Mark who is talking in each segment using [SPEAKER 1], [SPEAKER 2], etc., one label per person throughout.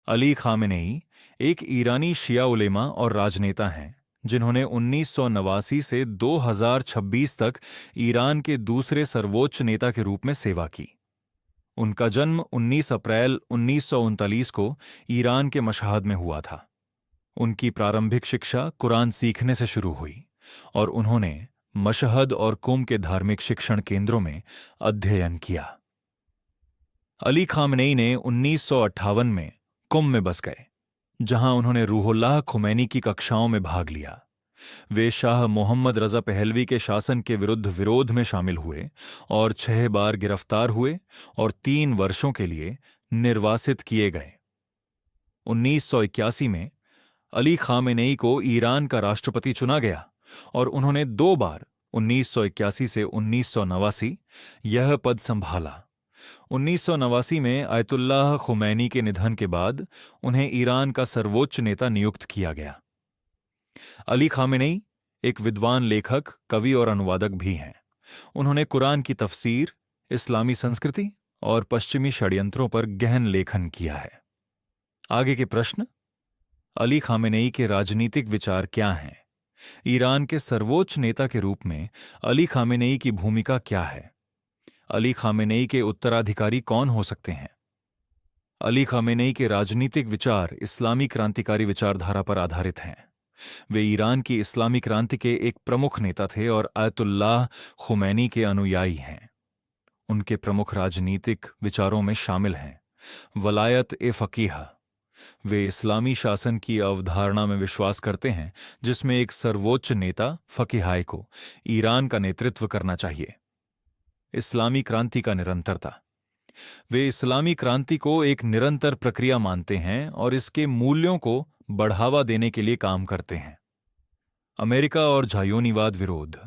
[SPEAKER 1] Ali Khamenei एक ईरानी शिया उलेमा और राजनेता हैं जिन्होंने 1989 से 2026 तक ईरान के दूसरे सर्वोच्च नेता के रूप में सेवा की। उनका जन्म 19 अप्रैल 1939 को ईरान के मशहद में हुआ था। उनकी प्रारंभिक शिक्षा कुरान सीखने से शुरू हुई और उन्होंने मशहद और कुम के धार्मिक शिक्षण केंद्रों में अध्ययन किया। अली खामनेई ने 1958 में कुम में बस गए, जहां उन्होंने रूहुल्लाह खुमैनी की कक्षाओं में भाग लिया। वे शाह मोहम्मद रजा पहलवी के शासन के विरुद्ध विरोध में शामिल हुए और 6 बार गिरफ्तार हुए और 3 वर्षों के लिए निर्वासित किए गए। 1981 में अली खामेनेई को ईरान का राष्ट्रपति चुना गया और उन्होंने 2 बार 1981 से 1989 यह पद संभाला। 1989 में आयतुल्लाह खुमैनी के निधन के बाद उन्हें ईरान का सर्वोच्च नेता नियुक्त किया गया। अली खामेनेई एक विद्वान लेखक, कवि और अनुवादक भी हैं। उन्होंने कुरान की तफसीर, इस्लामी संस्कृति और पश्चिमी षड्यंत्रों पर गहन लेखन किया है। आगे के प्रश्न: अली खामेनेई के राजनीतिक विचार क्या हैं? ईरान के सर्वोच्च नेता के रूप में अली खामेनेई की भूमिका क्या है? अली खामेनेई के उत्तराधिकारी कौन हो सकते हैं? अली खामेनेई के राजनीतिक विचार इस्लामी क्रांतिकारी विचारधारा पर आधारित हैं। वे ईरान की इस्लामी क्रांति के एक प्रमुख नेता थे और आयतुल्लाह खुमैनी के अनुयायी हैं। उनके प्रमुख राजनीतिक विचारों में शामिल हैं वलायत-ए-फ़क़ीह। वे इस्लामी शासन की अवधारणा में विश्वास करते हैं, जिसमें एक सर्वोच्च नेता फ़क़ीह को ईरान का नेतृत्व करना चाहिए। इस्लामी क्रांति का निरंतरता। वे इस्लामी क्रांति को एक निरंतर प्रक्रिया मानते हैं और इसके मूल्यों को बढ़ावा देने के लिए काम करते हैं। अमेरिका और झायोनीवाद विरोध।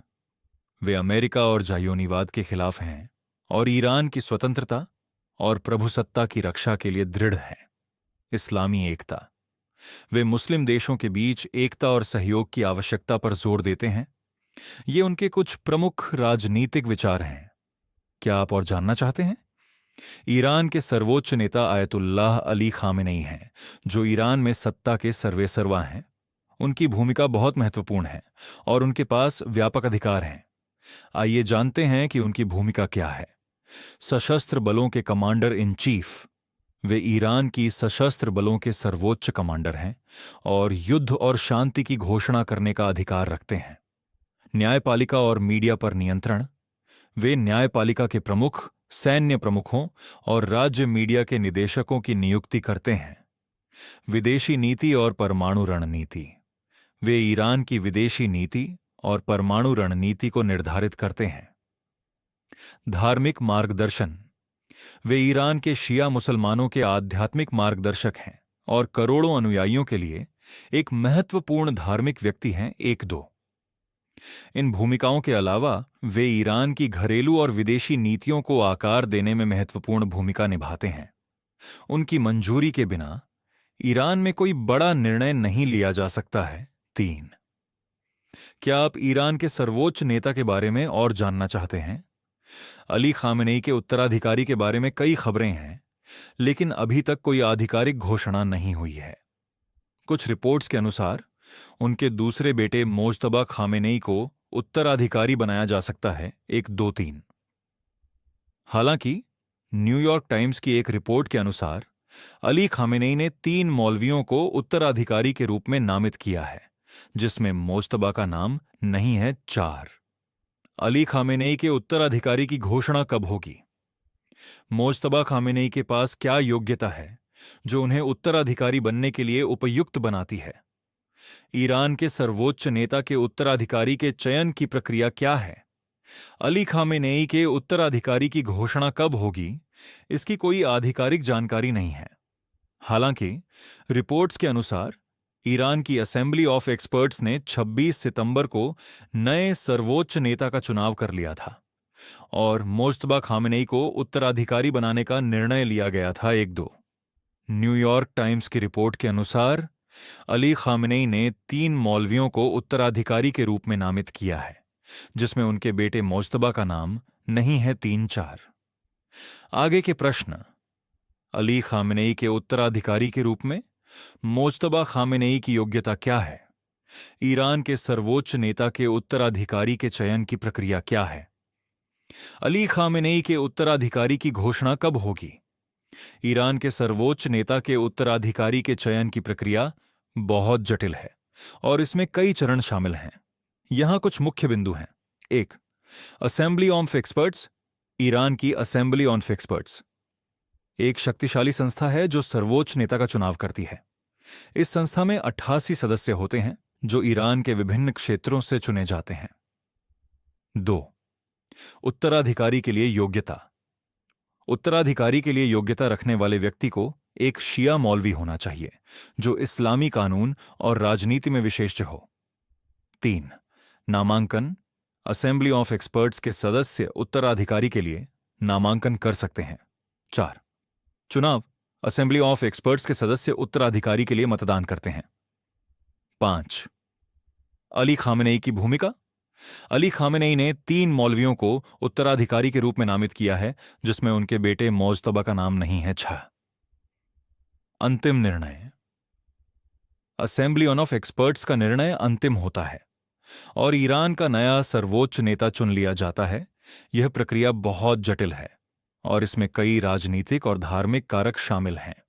[SPEAKER 1] वे अमेरिका और झायोनीवाद के खिलाफ हैं और ईरान की स्वतंत्रता और प्रभुसत्ता की रक्षा के लिए दृढ़ हैं। इस्लामी एकता। वे मुस्लिम देशों के बीच एकता और सहयोग की आवश्यकता पर जोर देते हैं। ये उनके कुछ प्रमुख राजनीतिक विचार हैं। क्या आप और जानना चाहते हैं? ईरान के सर्वोच्च नेता आयतुल्लाह अली खामेनेई हैं, जो ईरान में सत्ता के सर्वेसर्वा हैं। उनकी भूमिका बहुत महत्वपूर्ण है और उनके पास व्यापक अधिकार हैं। आइए जानते हैं कि उनकी भूमिका क्या है। सशस्त्र बलों के commander in chief. Way Iran की सशस्त्र बलों के सर्वोच्च कमांडर हैं और युद्ध और शांति की घोषणा करने का अधिकार रखते हैं। न्यायपालिका और मीडिया पर नियंत्रण। वे न्यायपालिका के प्रमुख, सैन्य प्रमुखों और राज्य मीडिया के निदेशकों की नियुक्ति करते हैं। विदेशी नीति और परमाणु रणनीति। वे ईरान की विदेशी नीति और परमाणु रणनीति को निर्धारित करते हैं। धार्मिक मार्गदर्शन। वे ईरान के शिया मुसलमानों के आध्यात्मिक मार्गदर्शक हैं और करोड़ों अनुयायियों के लिए एक महत्वपूर्ण धार्मिक व्यक्ति हैं। 1-2। इन भूमिकाओं के अलावा वे ईरान की घरेलू और विदेशी नीतियों को आकार देने में महत्वपूर्ण भूमिका निभाते हैं। उनकी मंजूरी के बिना ईरान में कोई बड़ा निर्णय नहीं लिया जा सकता है। 3। क्या आप ईरान के सर्वोच्च नेता के बारे में और जानना चाहते हैं? अली खामेनेई के उत्तराधिकारी के बारे में कई खबरें हैं, लेकिन अभी तक कोई आधिकारिक घोषणा नहीं हुई है। कुछ रिपोर्ट्स के अनुसार उनके दूसरे बेटे मोज्तबा खामेनेई को उत्तराधिकारी बनाया जा सकता है। 1-2-3। हालांकि न्यूयॉर्क टाइम्स की एक रिपोर्ट के अनुसार अली खामेनेई ने 3 मौलवियों को उत्तराधिकारी के रूप में नामित किया है, जिसमें मोज्तबा का नाम नहीं है। 4। अली खामेनेई के उत्तराधिकारी की घोषणा कब होगी? मोज्तबा खामेनेई के पास क्या योग्यता है जो उन्हें उत्तराधिकारी बनने के लिए उपयुक्त बनाती है? ईरान के सर्वोच्च नेता के उत्तराधिकारी के चयन की प्रक्रिया क्या है? अली खामेनेई के उत्तराधिकारी की घोषणा कब होगी, इसकी कोई आधिकारिक जानकारी नहीं है। हालांकि रिपोर्ट्स के अनुसार ईरान की असेंबली ऑफ एक्सपर्ट्स ने 26 सितंबर को नए सर्वोच्च नेता का चुनाव कर लिया था और मोज्तबा खामेनेई को उत्तराधिकारी बनाने का निर्णय लिया गया था। 1-2। न्यूयॉर्क टाइम्स की रिपोर्ट के अनुसार अली खामेनेई ने 3 मौलवियों को उत्तराधिकारी के रूप में नामित किया है, जिसमें उनके बेटे मोज्तबा का नाम नहीं है। 3-4। आगे के प्रश्न: अली खामेनेई के उत्तराधिकारी के रूप में मोज्तबा खामेनेई की योग्यता क्या है? ईरान के सर्वोच्च नेता के उत्तराधिकारी के चयन की प्रक्रिया क्या है? अली खामेनेई के उत्तराधिकारी की घोषणा कब होगी? ईरान के सर्वोच्च नेता के उत्तराधिकारी के चयन की प्रक्रिया बहुत जटिल है और इसमें कई चरण शामिल हैं। यहां कुछ मुख्य बिंदु हैं। 1. Assembly of experts. ईरान की असेंबली ऑफ एक्सपर्ट्स एक शक्तिशाली संस्था है जो सर्वोच्च नेता का चुनाव करती है। इस संस्था में 88 सदस्य होते हैं जो ईरान के विभिन्न क्षेत्रों से चुने जाते हैं। 2. उत्तराधिकारी के लिए योग्यता। उत्तराधिकारी के लिए योग्यता रखने वाले व्यक्ति को एक शिया मौलवी होना चाहिए जो इस्लामी कानून और राजनीति में विशेषज्ञ हो। 3. नामांकन। असेंबली ऑफ एक्सपर्ट्स के सदस्य उत्तराधिकारी के लिए नामांकन कर सकते हैं। 4. चुनाव। असेंबली ऑफ एक्सपर्ट्स के सदस्य उत्तराधिकारी के लिए मतदान करते हैं। 5. अली खामेनेई की भूमिका। अली खामेनेई ने 3 मौलवियों को उत्तराधिकारी के रूप में नामित किया है जिसमें उनके बेटे मोज्तबा का नाम नहीं है। 6. अंतिम निर्णय। असेंबली ऑफ एक्सपर्ट्स का निर्णय अंतिम होता है और ईरान का नया सर्वोच्च नेता चुन लिया जाता है। यह प्रक्रिया बहुत जटिल है और इसमें कई राजनीतिक और धार्मिक कारक शामिल हैं।